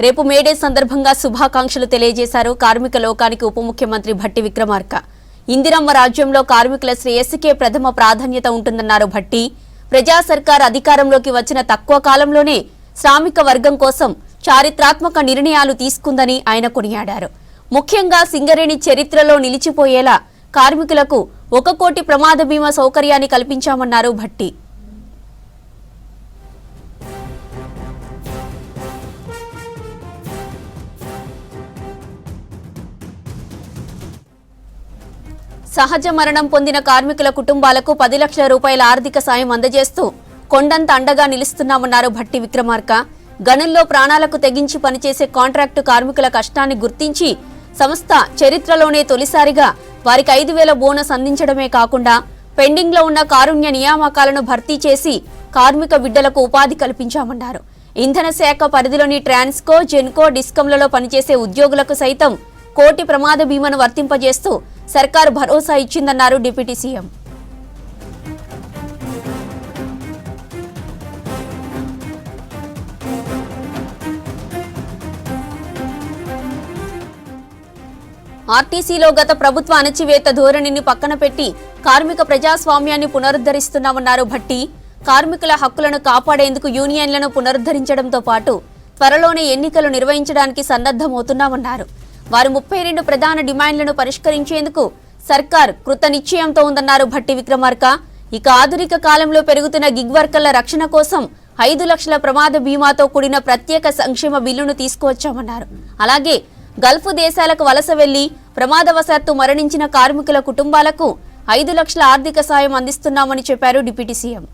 రేపు మేడే సందర్భంగా శుభాకాంక్షలు తెలియజేశారు కార్మిక లోకానికి ఉప ముఖ్యమంత్రి భట్టి విక్రమార్క. ఇందిరమ్మ రాజ్యంలో కార్మికుల శ్రేయస్సుకే ప్రథమ ప్రాధాన్యత ఉంటుందన్నారు భట్టి. ప్రజా సర్కార్ అధికారంలోకి వచ్చిన తక్కువ కాలంలోనే శ్రామిక వర్గం కోసం చారిత్రాత్మక నిర్ణయాలు తీసుకుందని ఆయన కొనియాడారు. ముఖ్యంగా సింగరేణి చరిత్రలో నిలిచిపోయేలా కార్మికులకు 1 కోటి ప్రమాద బీమా సౌకర్యాన్ని కల్పించామన్నారు భట్టి. సహజ మరణం పొందిన కార్మికుల కుటుంబాలకు 10 లక్షల రూపాయల ఆర్థిక సాయం అందజేస్తూ కొండంత అండగా నిలుస్తున్నామన్నారు భట్టి విక్రమార్క. గనుల్లో ప్రాణాలకు తెగించి పనిచేసే కాంట్రాక్టు కార్మికుల కష్టాన్ని గుర్తించి సంస్థ చరిత్రలోనే తొలిసారిగా వారికి 5,000 బోనస్ అందించడమే కాకుండా పెండింగ్ లో ఉన్న కారుణ్య నియామకాలను భర్తీ చేసి కార్మిక బిడ్డలకు ఉపాధి కల్పించామన్నారు. ఇంధన శాఖ పరిధిలోని ట్రాన్స్కో, జెన్కో, డిస్కంలలో పనిచేసే ఉద్యోగులకు సైతం 1 కోటి ప్రమాద బీమాను వర్తింపజేస్తూ సర్కారు భరోసా ఇచ్చిందన్నారు డిప్యూటీ సీఎం. ఆర్టీసీలో గత ప్రభుత్వ అణచివేత ధోరణిని పక్కన పెట్టి కార్మిక ప్రజాస్వామ్యాన్ని పునరుద్ధరిస్తున్నామన్నారు భట్టి. కార్మికుల హక్కులను కాపాడేందుకు యూనియన్లను పునరుద్ధరించడంతో పాటు త్వరలోనే ఎన్నికలు నిర్వహించడానికి సన్నద్ధమవుతున్నామన్నారు. వారి 32 ప్రధాన డిమాండ్లను పరిష్కరించేందుకు సర్కార్ కృత నిశ్చయంతో ఉందన్నారు భట్టి విక్రమార్క. ఇక ఆధునిక కాలంలో పెరుగుతున్న గిగ్ వర్కర్ల రక్షణ కోసం 5 లక్షల ప్రమాద బీమాతో కూడిన ప్రత్యేక సంక్షేమ బిల్లును తీసుకువచ్చామన్నారు. అలాగే గల్ఫ్ దేశాలకు వలస వెళ్లి ప్రమాదవశాత్తు మరణించిన కార్మికుల కుటుంబాలకు 5 లక్షల ఆర్థిక సాయం అందిస్తున్నామని చెప్పారు డిప్యూటీ సీఎం.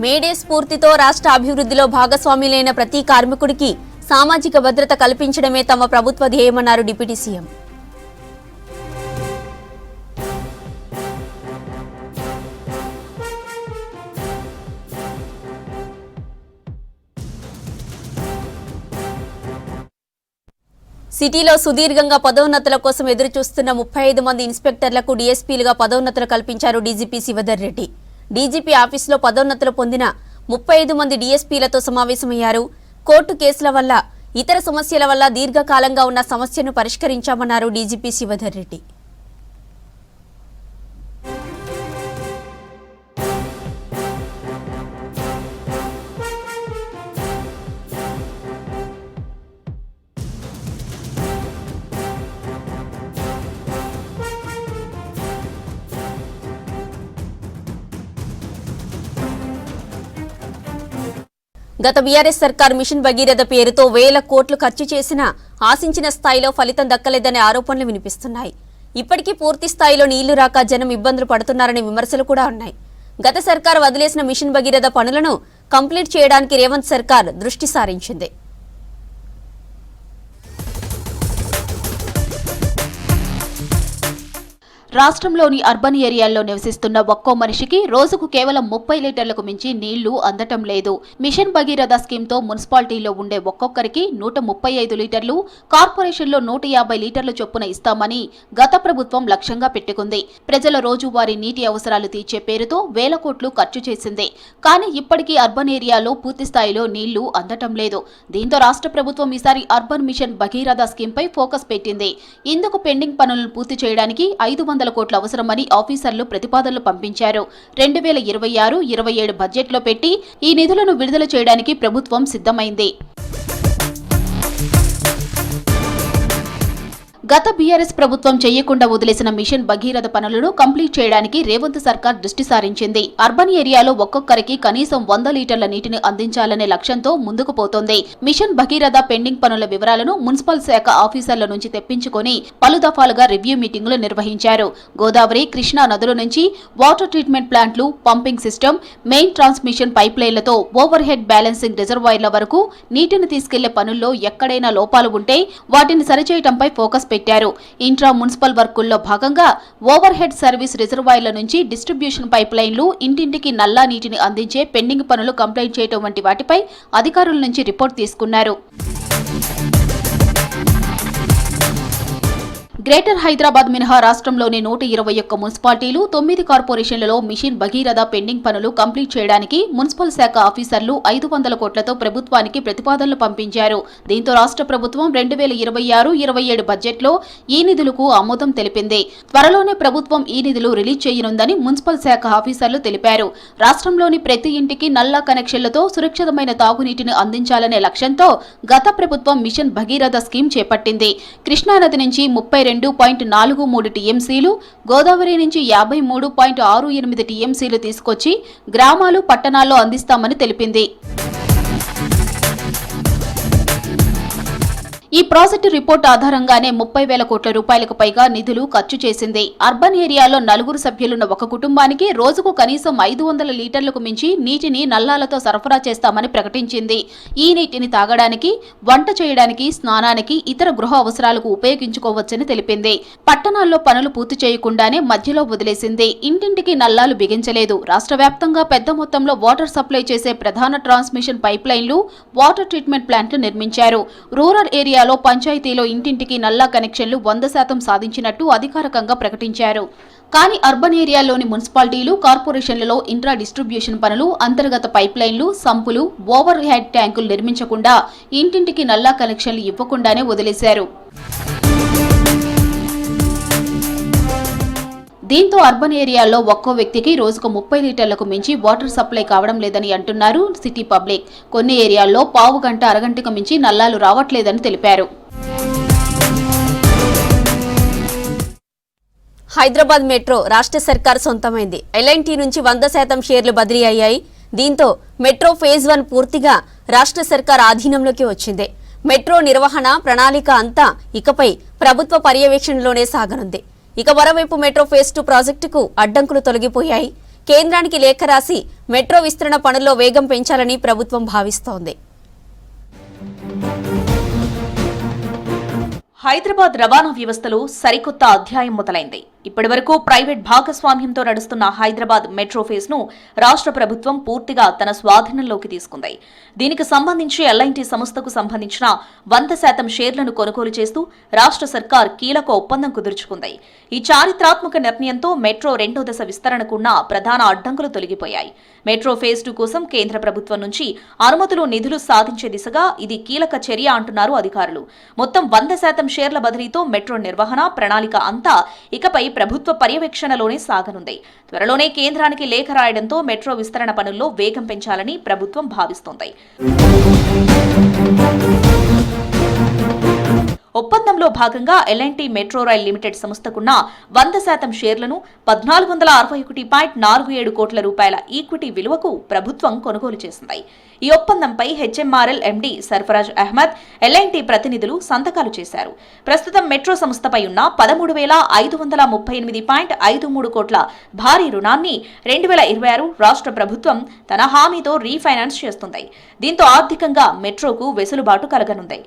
మేడే స్ఫూర్తితో రాష్ట్ర అభివృద్ధిలో భాగస్వాములైన ప్రతి కార్మికుడికి సామాజిక భద్రత కల్పించడమే తమ ప్రభుత్వ ధ్యేయమన్నారు డిప్యూటీ సీఎం. సిటీలో సుదీర్ఘంగా పదోన్నతుల కోసం ఎదురుచూస్తున్న 35 మంది ఇన్స్పెక్టర్లకు డీఎస్పీలుగా పదోన్నతులు కల్పించారు డీజీపీ శివధర్ రెడ్డి. డీజీపీ ఆఫీసులో పదోన్నతులు పొందిన 35 మంది డీఎస్పీలతో సమావేశమయ్యారు. కోర్టు కేసుల వల్ల, ఇతర సమస్యల వల్ల దీర్ఘకాలంగా ఉన్న సమస్యను పరిష్కరించామన్నారు డీజీపీ శివధర్ రెడ్డి. గత బీఆర్ఎస్ సర్కార్ మిషన్ భగీరథ పేరుతో వేల కోట్లు ఖర్చు చేసినా ఆశించిన స్థాయిలో ఫలితం దక్కలేదనే ఆరోపణలు వినిపిస్తున్నాయి. ఇప్పటికీ పూర్తి స్థాయిలో నీళ్లు రాక జనం ఇబ్బందులు పడుతున్నారనే విమర్శలు కూడా ఉన్నాయి. గత సర్కార్ వదిలేసిన మిషన్ భగీరథ పనులను కంప్లీట్ చేయడానికి రేవంత్ సర్కార్ దృష్టి సారించింది. రాష్ట్రంలోని అర్బన్ ఏరియాల్లో నివసిస్తున్న ఒక్కో మనిషికి రోజుకు కేవలం 30 లీటర్లకు మించి నీళ్లు అందటం లేదు. మిషన్ భగీరథ స్కీమ్తో మున్సిపాలిటీలో ఉండే ఒక్కొక్కరికి 135 లీటర్లు, కార్పొరేషన్లో 150 లీటర్ల చొప్పున ఇస్తామని గత ప్రభుత్వం లక్ష్యంగా పెట్టుకుంది. ప్రజల రోజువారీ నీటి అవసరాలు తీర్చే పేరుతో వేల కోట్లు ఖర్చు చేసింది. కానీ ఇప్పటికీ అర్బన్ ఏరియాలో పూర్తి స్థాయిలో నీళ్లు అందటం లేదు. దీంతో రాష్ట్ర ప్రభుత్వం ఈసారి అర్బన్ మిషన్ భగీరథ స్కీమ్పై ఫోకస్ పెట్టింది. ఇందుకు పెండింగ్ పనులను పూర్తి చేయడానికి 500 కోట్ల అవసరమని ఆఫీసర్లు ప్రతిపాదనలు పంపించారు. 2026-27 బడ్జెట్లో పెట్టి ఈ నిధులను విడుదల చేయడానికి ప్రభుత్వం సిద్ధమైంది. గత బీఆర్ఎస్ ప్రభుత్వం చేయకుండా వదిలేసిన మిషన్ భగీరథ పనులను కంప్లీట్ చేయడానికి రేవంత్ సర్కార్ దృష్టి సారించింది. అర్బన్ ఏరియాలో ఒక్కొక్కరికి కనీసం 100 లీటర్ల నీటిని అందించాలనే లక్ష్యంతో ముందుకు పోతోంది. మిషన్ భగీరథ పెండింగ్ పనుల వివరాలను మున్సిపల్ శాఖ ఆఫీసర్ల నుంచి తెప్పించుకొని పలు దఫాలుగా రివ్యూ మీటింగులు నిర్వహించారు. గోదావరి, కృష్ణా నదుల నుంచి వాటర్ ట్రీట్మెంట్ ప్లాంట్లు, pumping system, main transmission pipe లైన్లతో ఓవర్ హెడ్ బ్యాలెన్సింగ్ రిజర్వాయర్ల వరకు నీటిని తీసుకెళ్లే పనుల్లో ఎక్కడైనా లోపాలు ఉంటే వాటిని సరిచేయడంపై ఫోకస్ ప్రవేశపెట్టారు. ఇంట్రా మున్సిపల్ వర్కుల్లో భాగంగా ఓవర్ హెడ్ సర్వీస్ రిజర్వాయర్ల నుంచి డిస్ట్రిబ్యూషన్ పైప్ లైన్లు, ఇంటింటికి నల్లా నీటిని అందించే పెండింగ్ పనులు కంప్లైంట్ చేయడం వంటి వాటిపై అధికారుల నుంచి రిపోర్ట్ తీసుకున్నారు. గ్రేటర్ హైదరాబాద్ మినహా రాష్ట్రంలోని 121 మున్సిపాలిటీలు, 9 కార్పొరేషన్లలో మిషన్ భగీరథ పెండింగ్ పనులు కంప్లీట్ చేయడానికి మున్సిపల్ శాఖ ఆఫీసర్లు 500 కోట్లతో ప్రభుత్వానికి ప్రతిపాదనలు పంపించారు. దీంతో రాష్ట్ర ప్రభుత్వం 2026-27 బడ్జెట్లో ఈ నిధులకు ఆమోదం తెలిపింది. త్వరలోనే ప్రభుత్వం ఈ నిధులు రిలీజ్ చేయనుందని మున్సిపల్ శాఖ ఆఫీసర్లు తెలిపారు. రాష్ట్రంలోని ప్రతి ఇంటికి నల్లా కనెక్షన్లతో సురక్షితమైన తాగునీటిని అందించాలనే లక్ష్యంతో గత ప్రభుత్వం మిషన్ భగీరథ స్కీమ్ చేపట్టింది. కృష్ణానది నుంచి 32.43 టీఎంసీలు, గోదావరి నుంచి 53.68 టీఎంసీలు తీసుకొచ్చి గ్రామాలు, పట్టణాల్లో అందిస్తామని తెలిపింది. ఈ ప్రాజెక్టు రిపోర్ట్ ఆధారంగానే 30,000 కోట్ల రూపాయలకు పైగా నిధులు ఖర్చు చేసింది. అర్బన్ ఏరియాలో 4 సభ్యులున్న ఒక కుటుంబానికి రోజుకు కనీసం 500 లీటర్లకు మించి నీటిని నల్లాలతో సరఫరా చేస్తామని ప్రకటించింది. ఈ నీటిని తాగడానికి, వంట చేయడానికి, స్నానానికి, ఇతర గృహ అవసరాలకు ఉపయోగించుకోవచ్చని తెలిపింది. పట్టణాల్లో పనులు పూర్తి చేయకుండానే మధ్యలో వదిలేసింది. ఇంటింటికి నల్లాలు బిగించలేదు. రాష్ట్ర వ్యాప్తంగా పెద్ద మొత్తంలో వాటర్ సప్లై చేసే ప్రధాన ట్రాన్స్మిషన్ పైప్ లైన్లు, వాటర్ ట్రీట్మెంట్ ప్లాంట్లు నిర్మించారు. రూరల్ ఏరియా పంచాయతీలో ఇంటింటికి నల్లా కనెక్షన్లు 100% సాధించినట్టు అధికారికంగా ప్రకటించారు. కానీ అర్బన్ ఏరియాలోని మున్సిపాలిటీలు, కార్పొరేషన్లలో ఇంట్రా డిస్ట్రిబ్యూషన్ పనులు, అంతర్గత పైప్ లైన్లు, సంపులు, ఓవర్ హెడ్ ట్యాంకులు నిర్మించకుండా ఇంటింటికి నల్లా కనెక్షన్లు ఇవ్వకుండానే వదిలేశారు. దీంతో అర్బన్ ఏరియాల్లో ఒక్కో వ్యక్తికి రోజుకు 30 లీటర్లకు మించి వాటర్ సప్లై కావడం లేదని అంటున్నారు సిటీ పబ్లిక్. కొన్ని ఏరియాల్లో పావు గంట, అరగంటకు మించి నల్లాలు రావట్లేదని తెలిపారు. హైదరాబాద్ మెట్రో రాష్ట్ర సర్కార్ సొంతమైంది. ఎల్ఎన్టీ నుంచి 100% షేర్లు బదిలీ అయ్యాయి. దీంతో మెట్రో ఫేజ్ 1 పూర్తిగా రాష్ట్ర సర్కార్ ఆధీనంలోకి వచ్చింది. మెట్రో నిర్వహణ ప్రణాళిక అంతా ఇకపై ప్రభుత్వ పర్యవేక్షణలోనే సాగనుంది. ఇక మరోవైపు మెట్రో ఫేజ్ 2 ప్రాజెక్టుకు అడ్డంకులు తొలగిపోయాయి. కేంద్రానికి లేఖ రాసి మెట్రో విస్తరణ పనుల్లో వేగం పెంచాలని ప్రభుత్వం భావిస్తోంది. హైదరాబాద్ రవాణా వ్యవస్థలో సరికొత్త అధ్యాయం మొదలైంది. ఇప్పటివరకు ప్రైవేట్ భాగస్వామ్యంతో నడుస్తున్న హైదరాబాద్ మెట్రో ఫేజ్ ను రాష్ట్ర ప్రభుత్వం పూర్తిగా తన స్వాధీనంలోకి తీసుకుంది. దీనికి సంబంధించి ఎల్ఐటీ సంస్థకు సంబంధించిన 100% షేర్లను కొనుగోలు చేస్తూ రాష్ట్ర సర్కార్ కీలక ఒప్పందం కుదుర్చుకుంది. ఈ చారిత్రాత్మక నిర్ణయంతో మెట్రో 2వ దశ విస్తరణకున్న ప్రధాన అడ్డంకులు తొలగిపోయాయి. మెట్రో ఫేజ్ 2 కోసం కేంద్ర ప్రభుత్వం నుంచి అనుమతులు, నిధులు సాధించే దిశగా ఇది కీలక చర్య అంటున్నారు అధికారులు. మొత్తం 100% షేర్ల బదిలీతో మెట్రో నిర్వహణ ప్రణాళిక అంతా ఇకపై ప్రభుత్వ పర్యవేక్షణలోనే సాగనుంది. త్వరలోనే కేంద్రానికి లేఖ రాయడంతో మెట్రో విస్తరణ పనుల్లో వేగం పెంచాలని ప్రభుత్వం భావిస్తోంది. ఒప్పందంలో భాగంగా ఎల్ఎన్టీ మెట్రో రైల్ లిమిటెడ్ సంస్థకున్న 100% షేర్లను 1461.47 కోట్ల రూపాయల ఈక్విటీ విలువకు ప్రభుత్వం కొనుగోలు చేసింది. ఈ ఒప్పందంపై HMRL MD Sarfaraz Ahmed, LNT ప్రతినిధులు సంతకాలు చేశారు. ప్రస్తుతం మెట్రో సంస్థపై ఉన్న 13,538.53 కోట్ల భారీ రుణాన్ని 2026 రాష్ట్ర ప్రభుత్వం తన హామీతో రీఫైనాన్స్ చేస్తుంది. దీంతో ఆర్థికంగా మెట్రోకు వెసులుబాటు కలగనుంది.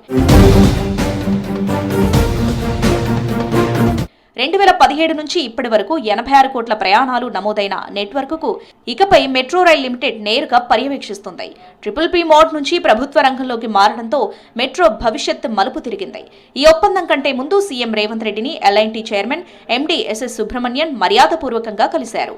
2017 నుంచి ఇప్పటి వరకు 86 కోట్ల ప్రయాణాలు నమోదైన నెట్వర్క్కు ఇకపై మెట్రో రైల్ లిమిటెడ్ నేరుగా పర్యవేక్షిస్తుంది. PPP మోడ్ నుంచి ప్రభుత్వ రంగంలోకి మారడంతో మెట్రో భవిష్యత్ మలుపు తిరిగింది. ఈ ఒప్పందం కంటే ముందు సీఎం రేవంత్ రెడ్డిని ఎల్ఐటీ చైర్మన్ ఎండీ ఎస్ఎస్ సుబ్రహ్మణ్యన్ మర్యాదపూర్వకంగా కలిశారు.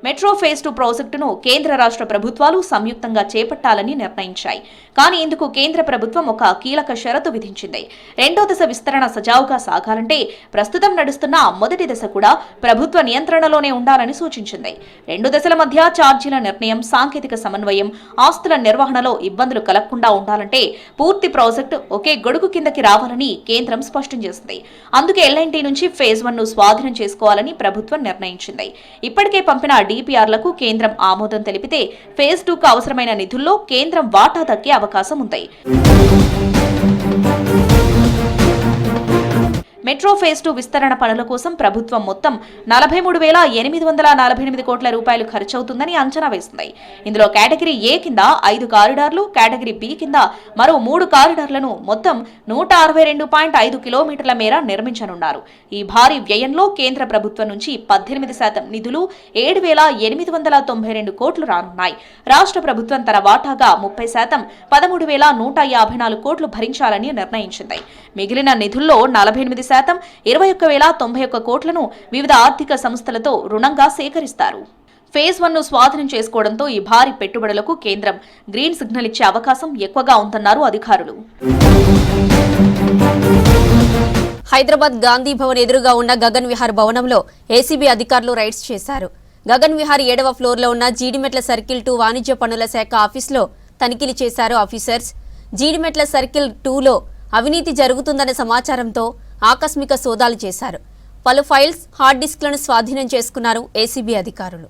మెట్రో ఫేజ్ 2 ప్రాజెక్టును కేంద్ర రాష్ట్ర ప్రభుత్వాలు సంయుక్తంగా చేపట్టాలని నిర్ణయించాయి. కానీ ఇందుకు కేంద్ర ప్రభుత్వం ఒక కీలక షరతు విధించింది. 2వ దశ విస్తరణ సజావుగా సాగాలంటే ప్రస్తుతం నడుస్తున్న మొదటి దశ కూడా ప్రభుత్వ నియంత్రణలోనే ఉండాలని సూచించింది. 2 దశల మధ్య ఛార్జీల నిర్ణయం, సాంకేతిక సమన్వయం, ఆస్తుల నిర్వహణలో ఇబ్బందులు కలగకుండా ఉండాలంటే పూర్తి ప్రాజెక్టు ఒకే గొడుగు కిందకి రావాలని కేంద్రం స్పష్టం చేసింది. అందుకే ఎల్ఎన్టీ నుంచి ఫేజ్ 1 ను స్వాధీనం చేసుకోవాలని ప్రభుత్వం నిర్ణయించింది. ఇప్పటికే పంపిన డిపిఆర్లకు కేంద్రం ఆమోదం తెలిపితే ఫేజ్ 2కు అవసరమైన నిధుల్లో కేంద్రం వాటా దక్కే అవకాశం ఉంది. మెట్రో ఫేజ్ 2 విస్తరణ పనుల కోసం ప్రభుత్వం మొత్తం 43,848 కోట్ల రూపాయలు ఖర్చవుతుందని అంచనా వేసింది. ఇందులో కేటగిరీ ఏ కింద 5 కారిడార్లు, కేటగిరీ బి కింద మరో 3 కారిడార్లను మొత్తం 162.5 కిలోమీటర్ల మేర నిర్మించనున్నారు. ఈ భారీ వ్యయంలో కేంద్ర ప్రభుత్వం నుంచి 18% నిధులు 7,892 కోట్లు రానున్నాయి. రాష్ట్ర ప్రభుత్వం తన వాటాగా 30% 13,154 కోట్లు భరించాలని నిర్ణయించింది. మిగిలిన నిధుల్లో 48% 21,091 కోట్లను వివిధ ఆర్థిక సంస్థలతో రుణంగా సేకరిస్తారు. ఫేజ్ 1 ను స్వాధీనం చేసుకోవడంతో ఈ భారీ పెట్టుబడులకు కేంద్రం గ్రీన్ సిగ్నల్ ఇచ్చే అవకాశం ఎక్కువగా ఉందన్నారు అధికారులు. హైదరాబాద్ గాంధీ భవన్ ఎదురుగా ఉన్న గగన్ విహార్ భవనంలో ఏసీబీ అధికారులు రైడ్స్ చేశారు. గగన్ విహార్ 7వ ఫ్లోర్లో ఉన్న జీడిమెట్ల సర్కిల్ 2 వాణిజ్య పన్నుల శాఖ ఆఫీసులో తనిఖీలు చేశారు ఆఫీసర్స్. జీడిమెట్ల సర్కిల్ 2లో అవినీతి జరుగుతుందన్న సమాచారంతో ఆకస్మిక సోదాలు చేశారు. పలు ఫైల్స్, హార్డ్ డిస్క్లను స్వాధీనం చేసుకున్నారు ఏసీబీ అధికారులు.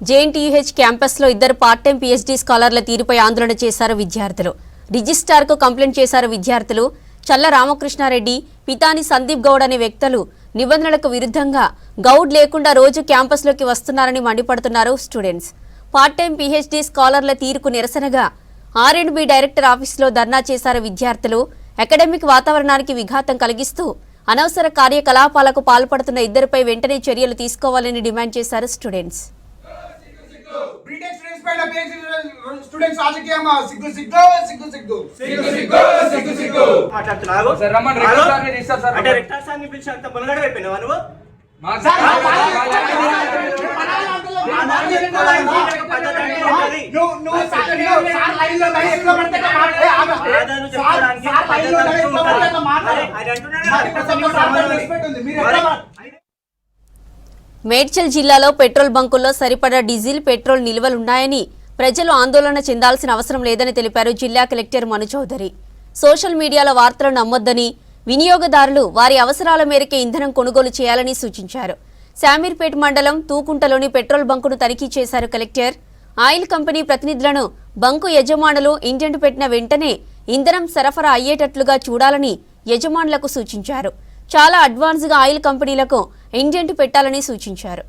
జేఎన్టీయూహెచ్ క్యాంపస్లో 2 పార్ట్ టైం పీహెచ్డీ స్కాలర్ల తీరుపై ఆందోళన చేశారు విద్యార్థులు. రిజిస్ట్రార్కు కంప్లైంట్ చేశారు విద్యార్థులు. చల్ల రామకృష్ణారెడ్డి, పితాని సందీప్ గౌడ్ అనే వ్యక్తులు నిబంధనలకు విరుద్ధంగా గౌడ్ లేకుండా రోజు క్యాంపస్లోకి వస్తున్నారని మండిపడుతున్నారు స్టూడెంట్స్. పార్ట్ టైం పీహెచ్డీ స్కాలర్ల తీరుకు నిరసనగా ఆర్&బి డైరెక్టర్ ఆఫీసులో ధర్నా చేశారు విద్యార్థులు. అకాడమిక్ వాతావరణానికి విఘాతం కలిగిస్తూ అనవసర కార్యకలాపాలకు పాల్పడుతున్న 2పై వెంటనే చర్యలు తీసుకోవాలని డిమాండ్ చేశారు స్టూడెంట్స్. మేడ్చల్ జిల్లాలో పెట్రోల్ బంకుల్లో సరిపడా డీజిల్, పెట్రోల్ నిల్వలున్నాయని ప్రజలు ఆందోళన చెందాల్సిన అవసరం లేదని తెలిపారు జిల్లా కలెక్టర్ మను చౌదరి. సోషల్ మీడియాలో వార్తలను నమ్మొద్దని, వినియోగదారులు వారి అవసరాల మేరకే ఇంధనం కొనుగోలు చేయాలని సూచించారు. శామీర్పేట్ మండలం తూకుంటలోని పెట్రోల్ బంకును తనిఖీ చేశారు కలెక్టర్. ఆయిల్ కంపెనీ ప్రతినిధులను బంకు యజమానులు ఇంజెంట్ పెట్టిన వెంటనే ఇంధనం సరఫరా అయ్యేటట్లుగా చూడాలని యజమానులకు సూచించారు. చాలా అడ్వాన్స్గా ఆయిల్ కంపెనీలకు ఇంజెంట్ పెట్టాలని సూచించారు.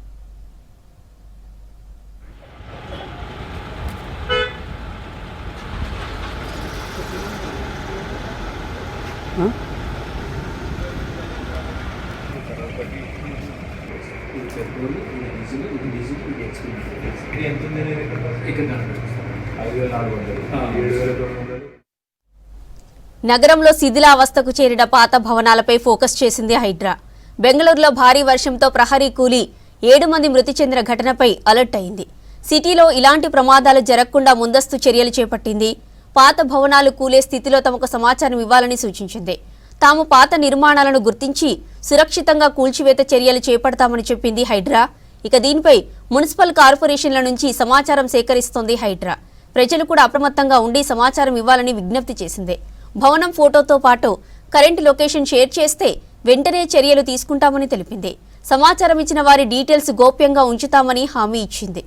నగరంలో శిథిలావస్థకు చేరిన పాత భవనాలపై ఫోకస్ చేసింది హైడ్రా. బెంగళూరులో భారీ వర్షంతో ప్రహరీ కూలి 7 మంది మృతి చెందిన ఘటనపై అలర్ట్ అయింది. సిటీలో ఇలాంటి ప్రమాదాలు జరగకుండా ముందస్తు చర్యలు చేపట్టింది. పాత భవనాలు కూలే స్థితిలో తమకు సమాచారం ఇవ్వాలని సూచించింది. తాము పాత నిర్మాణాలను గుర్తించి సురక్షితంగా కూల్చివేత చర్యలు చేపడతామని చెప్పింది హైడ్రా. ఇక దీనిపై మున్సిపల్ కార్పొరేషన్ల నుంచి సమాచారం సేకరిస్తోంది హైడ్రా. ప్రజలు కూడా అప్రమత్తంగా ఉండి సమాచారం ఇవ్వాలని విజ్ఞప్తి చేసింది. భవనం ఫోటోతో పాటు కరెంటు లొకేషన్ షేర్ చేస్తే వెంటనే చర్యలు తీసుకుంటామని తెలిపింది. సమాచారం ఇచ్చిన వారి డీటెయిల్స్ గోప్యంగా ఉంచుతామని హామీ ఇచ్చింది.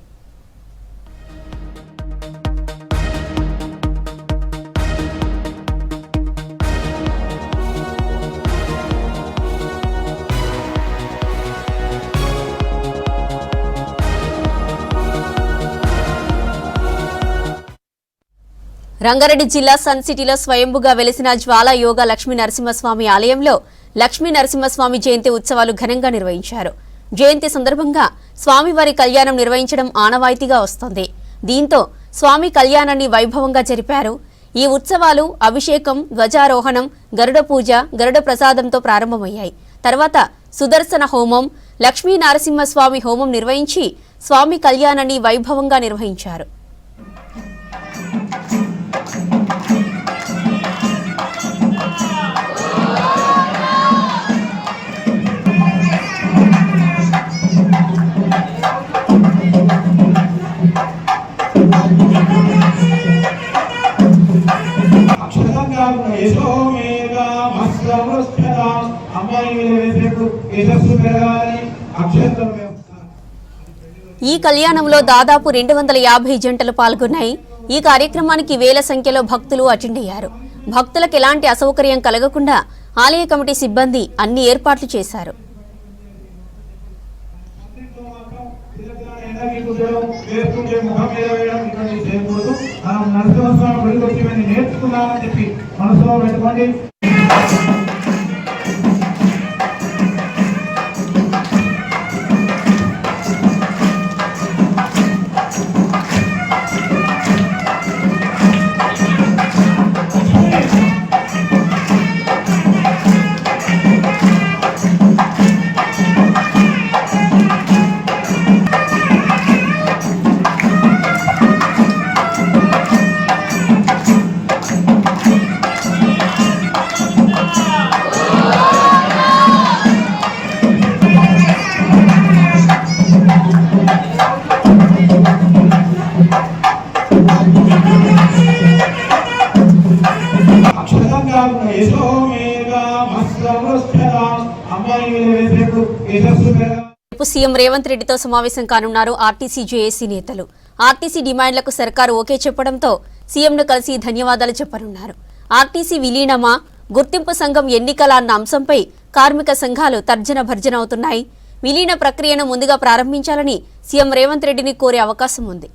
రంగారెడ్డి జిల్లా సన్ సిటీలో స్వయంభుగా వెలిసిన జ్వాలా యోగా లక్ష్మీ నరసింహస్వామి ఆలయంలో లక్ష్మీ నరసింహస్వామి జయంతి ఉత్సవాలు ఘనంగా నిర్వహించారు. జయంతి సందర్భంగా స్వామివారి కళ్యాణం నిర్వహించడం ఆనవాయితీగా వస్తోంది. దీంతో స్వామి కళ్యాణాన్ని వైభవంగా జరిపారు. ఈ ఉత్సవాలు అభిషేకం, ధ్వజారోహణం, గరుడ పూజ, గరుడ ప్రసాదంతో ప్రారంభమయ్యాయి. తర్వాత సుదర్శన హోమం, లక్ష్మీ నరసింహస్వామి హోమం నిర్వహించి స్వామి కళ్యాణాన్ని వైభవంగా నిర్వహించారు. ఈ కళ్యాణంలో దాదాపు 250 జంటలు పాల్గొన్నాయి. ఈ కార్యక్రమానికి వేల సంఖ్యలో భక్తులు అటెండ్ అయ్యారు. భక్తులకు ఎలాంటి అసౌకర్యం కలగకుండా ఆలయ కమిటీ సిబ్బంది అన్ని ఏర్పాట్లు చేశారు. రేపు సీఎం రేవంత్ రెడ్డితో సమావేశం కానున్నారు ఆర్టీసీ జేఏసీ నేతలు. ఆర్టీసీ డిమాండ్లకు సర్కారు ఓకే చెప్పడంతో సీఎంను కలిసి ధన్యవాదాలు చెప్పనున్నారు. ఆర్టీసీ విలీనమా, గుర్తింపు సంఘం ఎన్నికల అన్న అంశంపై కార్మిక సంఘాలు తర్జన భర్జన అవుతున్నాయి. విలీన ప్రక్రియను ముందుగా ప్రారంభించాలని సీఎం రేవంత్ రెడ్డిని కోరే అవకాశం ఉంది.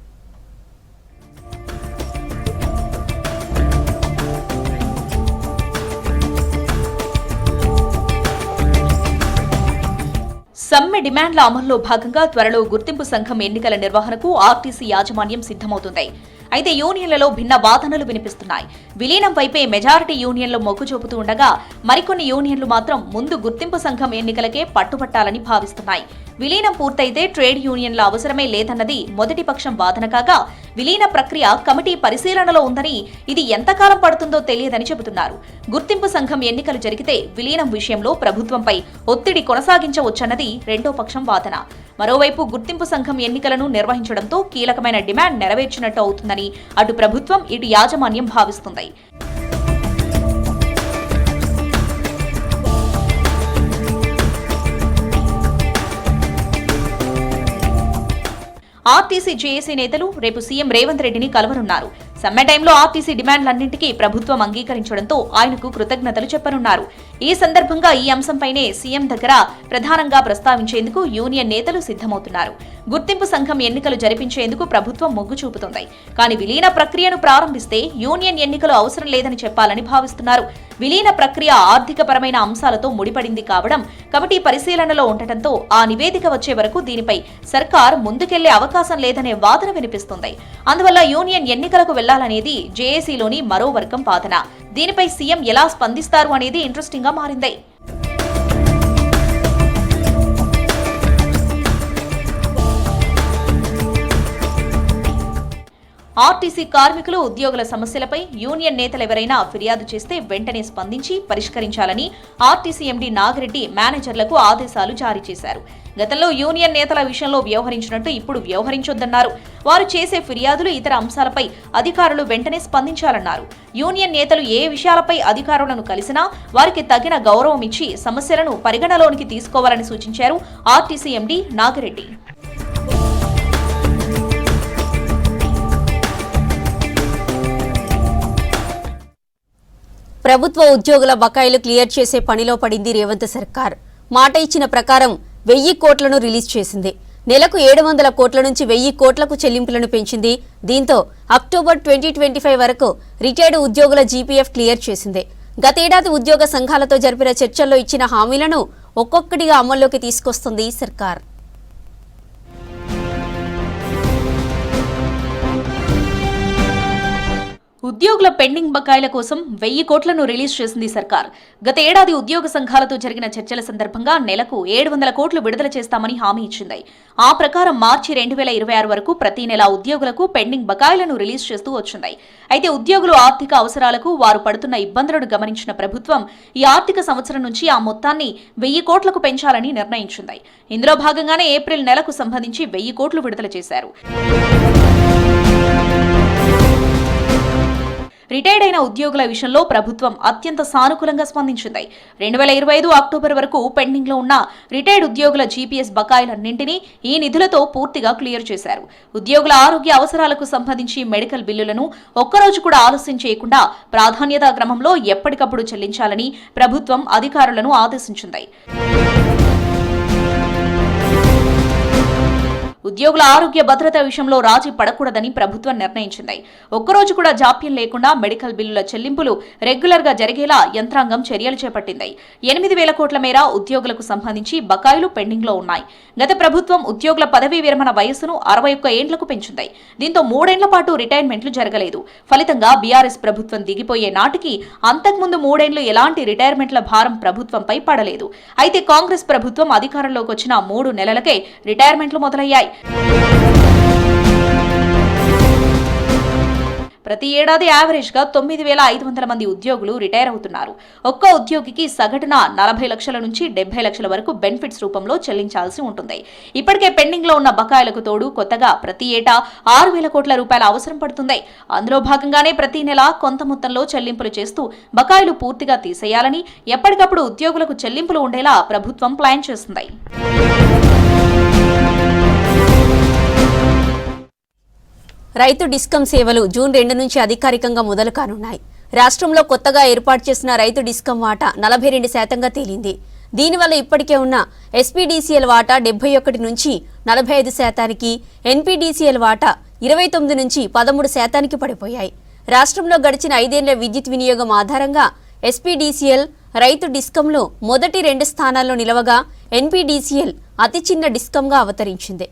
సమ్మె డిమాండ్ల అమల్లో భాగంగా త్వరలో గుర్తింపు సంఘం ఎన్నికల నిర్వహణకు ఆర్టీసీ యాజమాన్యం సిద్ధమవుతుంది. అయితే యూనియన్లలో భిన్న వాదనలు వినిపిస్తున్నాయి. విలీనం వైపే మెజారిటీ యూనియన్లు మొగ్గు చూపుతూ ఉండగా మరికొన్ని యూనియన్లు మాత్రం ముందు గుర్తింపు సంఘం ఎన్నికలకే పట్టుబట్టాలని భావిస్తున్నాయి. విలీనం పూర్తయితే ట్రేడ్ యూనియన్ల అవసరమే లేదన్నది మొదటి పక్షం వాదన కాగా, విలీన ప్రక్రియ కమిటీ పరిశీలనలో ఉందని, ఇది ఎంతకాలం పడుతుందో తెలియదని చెబుతున్నారు. గుర్తింపు సంఘం ఎన్నికలు జరిగితే విలీనం విషయంలో ప్రభుత్వంపై ఒత్తిడి కొనసాగించవచ్చన్నది రెండో పక్షం వాదన. మరోవైపు గుర్తింపు సంఘం ఎన్నికలను నిర్వహించడంతో కీలకమైన డిమాండ్ నెరవేర్చినట్టు అవుతుందని అటు ప్రభుత్వం ఇటు యాజమాన్యం భావిస్తుంది. ఆర్టీసీ జేఏసీ నేతలు రేపు సీఎం రేవంత్ రెడ్డిని కలవనున్నారు. సమ్మె టైంలో ఆర్టీసీ డిమాండ్లన్నింటికీ ప్రభుత్వం అంగీకరించడంతో ఆయనకు కృతజ్ఞతలు చెప్పనున్నారు. ఈ సందర్భంగా ఈ అంశంపైనే సీఎం దగ్గర ప్రధానంగా ప్రస్తావించేందుకు యూనియన్ నేతలు సిద్ధమవుతున్నారు. గుర్తింపు సంఘం ఎన్నికలు జరిపించేందుకు ప్రభుత్వం మొగ్గు చూపుతోంది. కానీ విలీన ప్రక్రియను ప్రారంభిస్తే యూనియన్ ఎన్నికలు అవసరం లేదని చెప్పాలని భావిస్తున్నారు. విలీన ప్రక్రియ ఆర్థికపరమైన అంశాలతో ముడిపడింది కావడం కమిటీ పరిశీలనలో ఉండటంతో ఆ నివేదిక వచ్చే వరకు దీనిపై సర్కార్ ముందుకెళ్లే అవకాశం లేదనే వాదన వినిపిస్తుంది. అందువల్ల యూనియన్ ఎన్నికలకు వెళ్లాలనేది జేఏసీలోని మరో వర్గం వాదన. దీనిపై సీఎం ఎలా స్పందిస్తారు అనేది ఇంట్రెస్టింగ్ గా మారింది. ఆర్టీసీ కార్మికులు, ఉద్యోగుల సమస్యలపై యూనియన్ నేతలు ఎవరైనా ఫిర్యాదు చేస్తే వెంటనే స్పందించి పరిష్కరించాలని ఆర్టీసీ ఎండీ నాగిరెడ్డి మేనేజర్లకు ఆదేశాలు జారీ చేశారు. గతంలో యూనియన్ నేతల విషయంలో వ్యవహరించినట్టు ఇప్పుడు వ్యవహరించొద్దన్నారు. వారు చేసే ఫిర్యాదులు, ఇతర అంశాలపై అధికారులు వెంటనే స్పందించాలన్నారు. యూనియన్ నేతలు ఏ విషయాలపై అధికారులను కలిసినా వారికి తగిన గౌరవం ఇచ్చి సమస్యలను పరిగణలోనికి తీసుకోవాలని సూచించారు ఆర్టీసీ ఎండీ నాగిరెడ్డి. ప్రభుత్వ ఉద్యోగుల బకాయిలు క్లియర్ చేసే పనిలో పడింది రేవంత్ సర్కార్. మాట ఇచ్చిన ప్రకారం 1000 కోట్లను రిలీజ్ చేసింది. నెలకు 700 కోట్ల నుంచి 1000 కోట్లకు చెల్లింపులను పెంచింది. దీంతో అక్టోబర్ 2025 వరకు రిటైర్డ్ ఉద్యోగుల జీపీఎఫ్ క్లియర్ చేసింది. గతేడాది ఉద్యోగ సంఘాలతో జరిపిన చర్చల్లో ఇచ్చిన హామీలను ఒక్కొక్కటిగా అమల్లోకి తీసుకొస్తుంది సర్కార్. ఉద్యోగుల పెండింగ్ బకాయిల కోసం 1000 కోట్లను రిలీజ్ చేసింది సర్కార్. గత ఏడాది ఉద్యోగ సంఘాలతో జరిగిన చర్చల సందర్భంగా నెలకు 700 కోట్లు విడుదల చేస్తామని హామీ ఇచ్చింది. ఆ ప్రకారం మార్చి 2026 వరకు ప్రతి నెల ఉద్యోగులకు పెండింగ్ బకాయిలను రిలీజ్ చేస్తూ వచ్చింది. అయితే ఉద్యోగులు ఆర్థిక అవసరాలకు వారు పడుతున్న ఇబ్బందులను గమనించిన ప్రభుత్వం ఈ ఆర్థిక సంవత్సరం నుంచి ఆ మొత్తాన్ని 1000 కోట్లకు పెంచాలని నిర్ణయించింది. ఇందులో భాగంగానే ఏప్రిల్ నెలకు సంబంధించి 1000 కోట్లు విడుదల చేశారు. రిటైర్డ్ అయిన ఉద్యోగుల విషయంలో ప్రభుత్వం అత్యంత సానుకూలంగా స్పందించింది. 2025 అక్టోబర్ వరకు పెండింగ్ లో ఉన్న రిటైర్డ్ ఉద్యోగుల జీపీఎస్ బకాయిలన్నింటినీ ఈ నిధులతో పూర్తిగా క్లియర్ చేశారు. ఉద్యోగుల ఆరోగ్య అవసరాలకు సంబంధించి మెడికల్ బిల్లులను ఒక్కరోజు కూడా ఆలస్యం చేయకుండా ప్రాధాన్యతా క్రమంలో ఎప్పటికప్పుడు చెల్లించాలని ప్రభుత్వం అధికారులను ఆదేశించింది. ఉద్యోగుల ఆరోగ్య భద్రత విషయంలో రాజీ పడకూడదని ప్రభుత్వం నిర్ణయించింది. ఒక్కరోజు కూడా జాప్యం లేకుండా మెడికల్ బిల్లుల చెల్లింపులు రెగ్యులర్ గా జరిగేలా యంత్రాంగం చర్యలు చేపట్టింది. 8,000 కోట్ల మేర ఉద్యోగులకు సంబంధించి బకాయిలు పెండింగ్ లో ఉన్నాయి. గత ప్రభుత్వం ఉద్యోగుల పదవీ విరమణ వయస్సును 61 ఏండ్లకు పెంచింది. దీంతో 3 ఏళ్ల పాటు రిటైర్మెంట్లు జరగలేదు. ఫలితంగా బీఆర్ఎస్ ప్రభుత్వం దిగిపోయే నాటికి అంతకుముందు 3 ఏళ్లు ఎలాంటి రిటైర్మెంట్ల భారం ప్రభుత్వంపై పడలేదు. అయితే కాంగ్రెస్ ప్రభుత్వం అధికారంలోకి వచ్చిన 3 నెలలకే రిటైర్మెంట్లు మొదలయ్యాయి. ప్రతి ఏడాది యావరేజ్ గా 9,500 మంది ఉద్యోగులు రిటైర్ అవుతున్నారు. ఒక్క ఉద్యోగికి సగటున 40 లక్షల నుంచి 70 లక్షల వరకు బెనిఫిట్స్ రూపంలో చెల్లించాల్సి ఉంటుంది. ఇప్పటికే పెండింగ్ లో ఉన్న బకాయిలకు తోడు కొత్తగా ప్రతి ఏటా 6,000 కోట్ల రూపాయల అవసరం పడుతుంది. అందులో భాగంగానే ప్రతి నెల కొంత మొత్తంలో చెల్లింపులు చేస్తూ బకాయిలు పూర్తిగా తీసేయాలని ఎప్పటికప్పుడు ఉద్యోగులకు చెల్లింపులు ఉండేలా ప్రభుత్వం ప్లాన్ చేస్తుంది. రైతు డిస్కమ్ సేవలు జూన్ 2 నుంచి అధికారికంగా మొదలు కానున్నాయి. రాష్ట్రంలో కొత్తగా ఏర్పాటు చేసిన రైతు డిస్కమ్ వాటా 42% తేలింది. దీనివల్ల ఇప్పటికే ఉన్న ఎస్పీడీసీఎల్ వాటా 71 నుంచి 45%, ఎన్పీడీసీఎల్ వాటా 29 నుంచి 13% పడిపోయాయి. రాష్ట్రంలో గడిచిన 5 ఏళ్ల విద్యుత్ వినియోగం ఆధారంగా ఎస్పీడీసీఎల్ రైతు డిస్కంలో మొదటి 2 స్థానాల్లో నిలవగా ఎన్పీడీసీఎల్ అతి చిన్న డిస్కంగా అవతరించింది.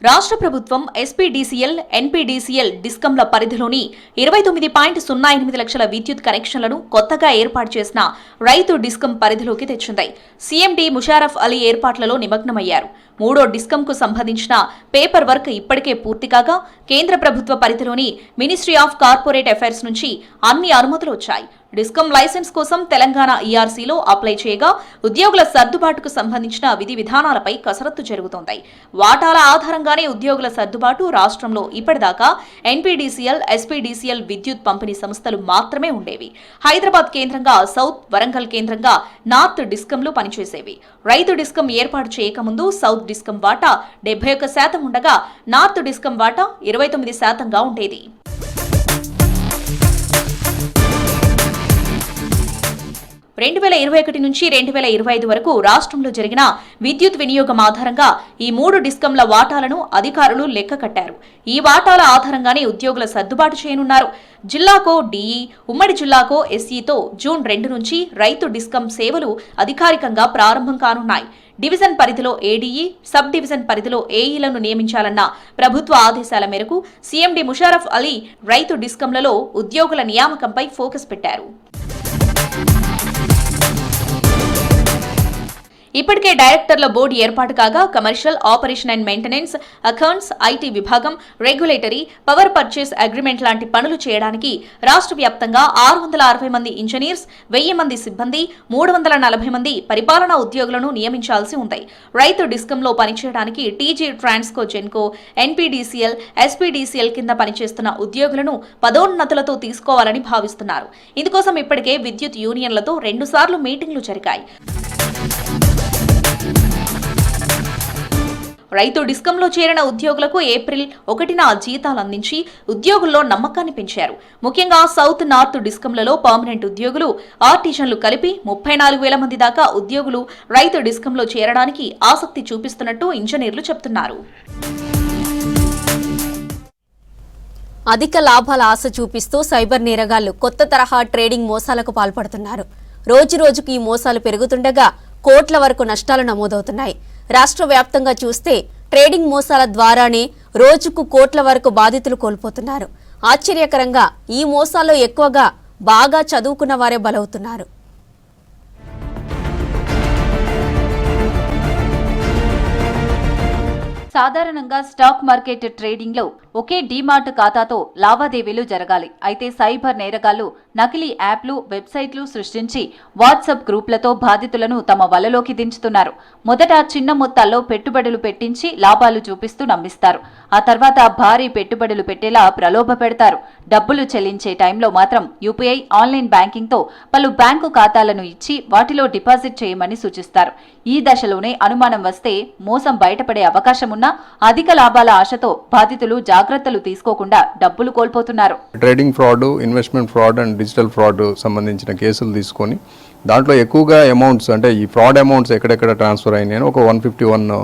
రాష్ట్ర ప్రభుత్వం ఎస్పీడీసీఎల్, ఎన్పీడీసీఎల్ డిస్కంల పరిధిలోని 29.08 లక్షల విద్యుత్ కనెక్షన్లను కొత్తగా ఏర్పాటు చేసిన రైతు డిస్కం పరిధిలోకి తెచ్చింది. సీఎండీ ముషారఫ్ అలీ ఏర్పాట్లలో నిమగ్నమయ్యారు. 3వ డిస్కంకు సంబంధించిన పేపర్ వర్క్ ఇప్పటికే పూర్తి కాగా కేంద్ర ప్రభుత్వ పరిధిలోని మినిస్ట్రీ ఆఫ్ కార్పొరేట్ అఫైర్స్ నుంచి అన్ని అనుమతులు వచ్చాయి. డిస్కమ్ లైసెన్స్ కోసం తెలంగాణ ఈఆర్సీలో అప్లై చేయగా ఉద్యోగుల సర్దుబాటుకు సంబంధించిన విధి విధానాలపై కసరత్తు జరుగుతోంది. వాటాల ఆధారంగానే ఉద్యోగుల సర్దుబాటు రాష్ట్రంలో ఇప్పటిదాకా ఎన్పీడీసీఎల్, ఎస్పీడీసీఎల్ విద్యుత్ పంపిణీ సంస్థలు మాత్రమే ఉండేవి. హైదరాబాద్ కేంద్రంగా సౌత్, వరంగల్ కేంద్రంగా నార్త్ డిస్కంలు పనిచేసేవి. రైతు డిస్కం ఏర్పాటు చేయకముందు సౌత్ డిస్కం వాటా 71% ఉండగా నార్త్ డిస్కం వాటా 29%గా ఉండేది. రెండు 2021 నుంచి 2025 వరకు రాష్ట్రంలో జరిగిన విద్యుత్ వినియోగం ఆధారంగా ఈ 3 డిస్కంల వాటాలను అధికారులు లెక్క కట్టారు. ఈ వాటాల ఆధారంగానే ఉద్యోగుల సర్దుబాటు చేయనున్నారు. జిల్లాకో డీఈ, ఉమ్మడి జిల్లాకో ఎస్ఈతో జూన్ 2 నుంచి రైతు డిస్కం సేవలు అధికారికంగా ప్రారంభం కానున్నాయి. డివిజన్ పరిధిలో ఏడీఈ, సబ్ డివిజన్ పరిధిలో ఏఈలను నియమించాలన్న ప్రభుత్వ ఆదేశాల మేరకు సీఎండీ ముషారఫ్ అలీ రైతు డిస్కంలలో ఉద్యోగుల నియామకంపై ఫోకస్ పెట్టారు. ఇప్పటికే డైరెక్టర్ల బోర్డు ఏర్పాటు కాగా commercial, operation and maintenance, accounts, IT విభాగం, రెగ్యులేటరీ, పవర్ పర్చేస్ అగ్రిమెంట్ లాంటి పనులు చేయడానికి రాష్ట్ర వ్యాప్తంగా 660 మంది ఇంజనీర్స్, 1000 మంది సిబ్బంది, 340 మంది పరిపాలనా ఉద్యోగులను నియమించాల్సి ఉంది. రైతు డిస్కంలో పనిచేయడానికి TG Transco, Genco, NPDCL, SPDCL కింద పనిచేస్తున్న ఉద్యోగులను పదోన్నతులతో తీసుకోవాలని భావిస్తున్నారు. ఇందుకోసం ఇప్పటికే విద్యుత్ యూనియన్లతో 2 సార్లు మీటింగ్లు జరిగాయి. రైతు డిస్కంలో చేరిన ఉద్యోగులకు ఏప్రిల్ 1న జీతాలు అందించి ఉద్యోగుల్లో నమ్మకాన్ని పెంచారు. ముఖ్యంగా సౌత్, నార్త్ డిస్కంలలో పర్మనెంట్ ఉద్యోగులు, ఆర్టిజన్లు కలిపి 34,000 మంది దాకా ఉద్యోగులు రైతు డిస్కంలో చేరడానికి ఆసక్తి చూపిస్తున్నట్టు ఇంజనీర్లు చెబుతున్నారు. అధిక లాభాల ఆశ చూపిస్తూ సైబర్ నేరగాళ్లు కొత్త తరహా ట్రేడింగ్ మోసాలకు పాల్పడుతున్నారు. రోజురోజుకు ఈ మోసాలు పెరుగుతుండగా కోట్ల వరకు నష్టాలు నమోదవుతున్నాయి. రాష్ట్ర వ్యాప్తంగా చూస్తే ట్రేడింగ్ మోసాల ద్వారానే రోజుకు కోట్ల వరకు బాధితులు కోల్పోతున్నారు. ఆశ్చర్యకరంగా ఈ మోసాల్లో ఎక్కువగా బాగా చదువుకున్న వారే బలవుతున్నారు. సాధారణంగా స్టాక్ మార్కెట్ ట్రేడింగ్ లో ఒకే డీమార్ట్ ఖాతాతో లావాదేవీలు జరగాలి. అయితే సైబర్ నేరగాళ్లు నకిలీ యాప్లు, వెబ్సైట్లు సృష్టించి వాట్సాప్ గ్రూపులతో బాధితులను తమ వలలోకి దించుతున్నారు. మొదట చిన్న మొత్తాల్లో పెట్టుబడులు పెట్టించి లాభాలు చూపిస్తూ నమ్మిస్తారు. ఆ తర్వాత భారీ పెట్టుబడులు పెట్టేలా ప్రలోభ పెడతారు. డబ్బులు చెల్లించే టైంలో మాత్రం యూపీఐ, ఆన్లైన్ బ్యాంకింగ్ తో పలు బ్యాంకు ఖాతాలను ఇచ్చి వాటిలో డిపాజిట్ చేయమని సూచిస్తారు. ఈ దశలోనే అనుమానం వస్తే మోసం బయటపడే అవకాశం ఉన్నా అధిక లాభాల ఆశతో బాధితులు జాగ్రత్తలు తీసుకోకుండా డబ్బులు కోల్పోతున్నారు. Trading fraud, investment fraud and digital fraud సంబంధించిన కేసులు తీసుకొని దాంట్లో ఎక్కువగా అమౌంట్స్ అంటే ఈ ఫ్రాడ్ అమౌంట్స్ ఎక్కడెక్కడ ట్రాన్స్ఫర్ అయినాయని ఒక 151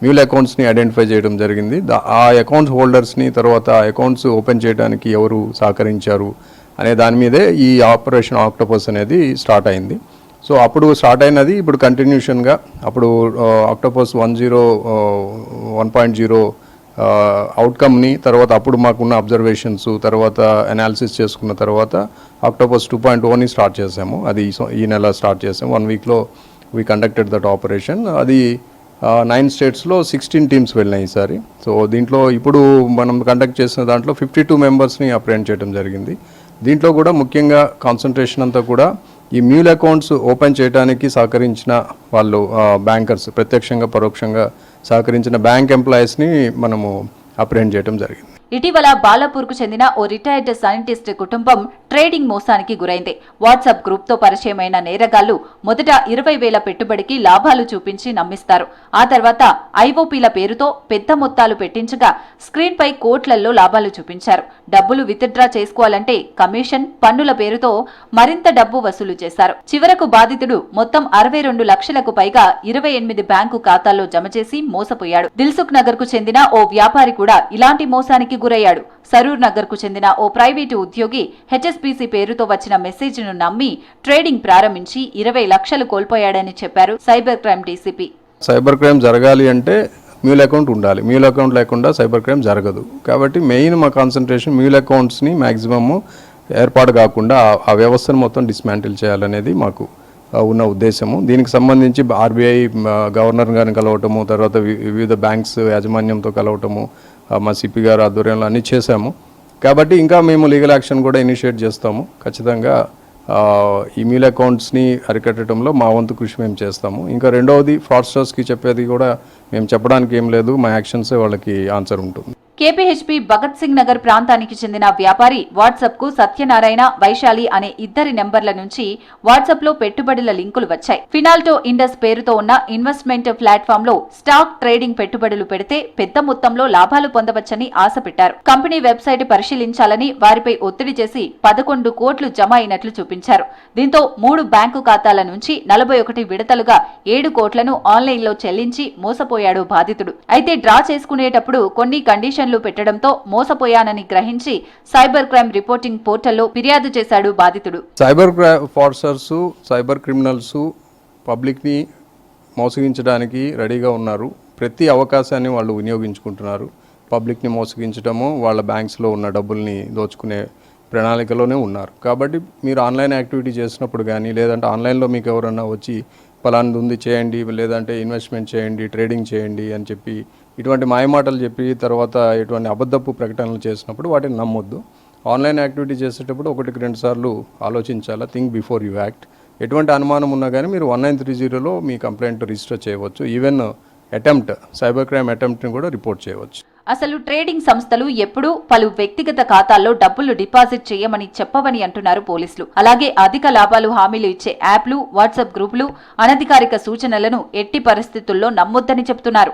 మ్యూల్ అకౌంట్స్ని ఐడెంటిఫై చేయడం జరిగింది. ఆ అకౌంట్స్ హోల్డర్స్ని, తర్వాత అకౌంట్స్ ఓపెన్ చేయడానికి ఎవరు సహకరించారు అనే దాని మీదే ఈ ఆపరేషన్ ఆక్టోపస్ అనేది స్టార్ట్ అయింది. సో అప్పుడు స్టార్ట్ అయినది ఇప్పుడు కంటిన్యూషన్గా అప్పుడు ఆక్టోపస్ 1.0 అవుట్కమ్ని తర్వాత అప్పుడు మాకున్న అబ్జర్వేషన్స్ తర్వాత అనాలిసిస్ చేసుకున్న తర్వాత ఆక్టోపస్ 2.0ని స్టార్ట్ చేసాము. అది ఈ నెల స్టార్ట్ చేసాము. 1 వీక్లో వీ కండక్టెడ్ దట్ ఆపరేషన్. అది 9 స్టేట్స్లో 16 టీమ్స్ వెళ్ళినాయి ఈసారి. సో దీంట్లో ఇప్పుడు మనం కండక్ట్ చేసిన దాంట్లో 52 మెంబర్స్ని అప్రెంట్ చేయడం జరిగింది. దీంట్లో కూడా ముఖ్యంగా కాన్సన్ట్రేషన్ అంతా కూడా ఈ మ్యూల్ అకౌంట్స్ ఓపెన్ చేయడానికి సహకరించిన వాళ్ళు బ్యాంకర్స్, ప్రత్యక్షంగా పరోక్షంగా సహకరించిన బ్యాంక్ ఎంప్లాయీస్ని మనము అప్రెంట్ చేయడం జరిగింది. ఇటీవల బాలాపూర్కు చెందిన ఓ రిటైర్డ్ సైంటిస్ట్ కుటుంబం ట్రేడింగ్ మోసానికి గురైంది. వాట్సాప్ గ్రూప్తో పరిచయమైన నేరగాళ్లు మొదట 20,000 పెట్టుబడికి లాభాలు చూపించి నమ్మిస్తారు. ఆ తర్వాత ఐఓపీల పేరుతో పెద్ద మొత్తాలు పెట్టించగా స్క్రీన్పై కోట్లల్లో లాభాలు చూపించారు. డబ్బులు విత్డ్రా చేసుకోవాలంటే కమిషన్, పన్నుల పేరుతో మరింత డబ్బు వసూలు చేశారు. చివరకు బాధితుడు మొత్తం 62 లక్షలకు పైగా 28 బ్యాంకు ఖాతాల్లో జమ చేసి మోసపోయాడు. దిల్సుఖ్ నగర్ కు చెందిన ఓ వ్యాపారి కూడా ఇలాంటి మోసానికి గురయ్యాడు. సరూర్ నగర్ కు చెందిన ఓ ప్రైవేటు ఉద్యోగి హెచ్ఎస్బీసీ పేరుతో వచ్చిన మెసేజ్ ను నమ్మి ట్రేడింగ్ ప్రారంభించి 20 లక్షలు కోల్పోయాడని చెప్పారు cyber crime DCP. Cyber crime జరగాలి అంటే మ్యూల్ అకౌంట్ ఉండాలి. మ్యూల్ అకౌంట్ లేకుండా సైబర్ క్రైమ్ జరగదు. కాబట్టి మెయిన్ మా కాన్సన్ట్రేషన్ మ్యూల్ అకౌంట్స్ని మ్యాక్సిమమ్ ఏర్పాటు కాకుండా ఆ వ్యవస్థను మొత్తం డిస్మాంటిల్ చేయాలనేది మాకు ఉన్న ఉద్దేశము. దీనికి సంబంధించి ఆర్బీఐ గవర్నర్ గారిని కలవటము, తర్వాత వివిధ బ్యాంక్స్ యాజమాన్యంతో కలవటము, మా సిపి గారు ఆధ్వర్యంలో అన్నీ చేశాము. కాబట్టి ఇంకా మేము లీగల్ యాక్షన్ కూడా ఇనిషియేట్ చేస్తాము. ఖచ్చితంగా ఈ మ్యూల్ అకౌంట్స్ని అరికట్టడంలో మా వంతు కృషి మేము చేస్తాము. ఇంకా రెండవది ఫ్రాడ్స్టర్స్కి చెప్పేది కూడా మేము చెప్పడానికి ఏం లేదు, మా యాక్షన్సే వాళ్ళకి ఆన్సర్ ఉంటుంది. కేపీహెచ్పీ భగత్ సింగ్ నగర్ ప్రాంతానికి చెందిన వ్యాపారి వాట్సాప్ కు సత్యనారాయణ, వైశాలి అనే ఇద్దరి నెంబర్ల నుంచి వాట్సాప్ లో పెట్టుబడుల లింకులు వచ్చాయి. ఫినాల్టో ఇండస్ పేరుతో ఉన్న ఇన్వెస్ట్మెంట్ ప్లాట్ఫామ్ లో స్టాక్ ట్రేడింగ్ పెట్టుబడులు పెడితే పెద్ద మొత్తంలో లాభాలు పొందవచ్చని ఆశ పెట్టారు. కంపెనీ వెబ్సైట్ పరిశీలించాలని వారిపై ఒత్తిడి చేసి 11 కోట్లు జమ అయినట్లు చూపించారు. దీంతో 3 బ్యాంకు ఖాతాల నుంచి 41 విడతలుగా 7 కోట్లను ఆన్లైన్ లో చెల్లించి మోసపోయాడు బాధితుడు. అయితే డ్రా చేసుకునేటప్పుడు కొన్ని కండిషన్ పెట్టడంతో మోసపోయానని గ్రహించి సైబర్ క్రైమ్ రిపోర్టింగ్ పోర్టల్లో ఫిర్యాదు చేశాడు బాధితుడు. సైబర్ ఫ్రాడ్స్టర్స్, సైబర్ క్రిమినల్స్ పబ్లిక్ని మోసగించడానికి రెడీగా ఉన్నారు. ప్రతి అవకాశాన్ని వాళ్ళు వినియోగించుకుంటున్నారు. పబ్లిక్ని మోసగించడము, వాళ్ళ బ్యాంక్స్లో ఉన్న డబ్బుల్ని దోచుకునే ప్రణాళికలోనే ఉన్నారు. కాబట్టి మీరు ఆన్లైన్ యాక్టివిటీ చేసినప్పుడు కానీ, లేదంటే ఆన్లైన్లో మీకు ఎవరన్నా వచ్చి పలానది ఉంది చేయండి, లేదంటే ఇన్వెస్ట్మెంట్ చేయండి, ట్రేడింగ్ చేయండి అని చెప్పి ఇటువంటి మాయమాటలు చెప్పి తర్వాత ఇటువంటి అబద్ధపు ప్రకటనలు చేసినప్పుడు వాటిని నమ్మొద్దు. ఆన్లైన్ యాక్టివిటీ చేసేటప్పుడు 1-2 సార్లు ఆలోచించాలా, థింక్ బిఫోర్ యూ యాక్ట్. ఎటువంటి అనుమానం ఉన్నా కానీ మీరు 1930లో మీ కంప్లైంట్ రిజిస్టర్ చేయవచ్చు. ఈవెన్ సైబర్ క్రైమ్ అటెంప్ట్ని కూడా రిపోర్ట్ చేయవచ్చు. అసలు ట్రేడింగ్ సంస్థలు ఎప్పుడూ పలు వ్యక్తిగత ఖాతాల్లో డబ్బులు డిపాజిట్ చేయమని చెప్పవని అంటున్నారు పోలీసులు. అలాగే అధిక లాభాలు హామీలు ఇచ్చే యాప్లు, వాట్సాప్ గ్రూపులు అనధికారిక సూచనలను ఎట్టి పరిస్థితుల్లో నమ్మొద్దని చెబుతున్నారు.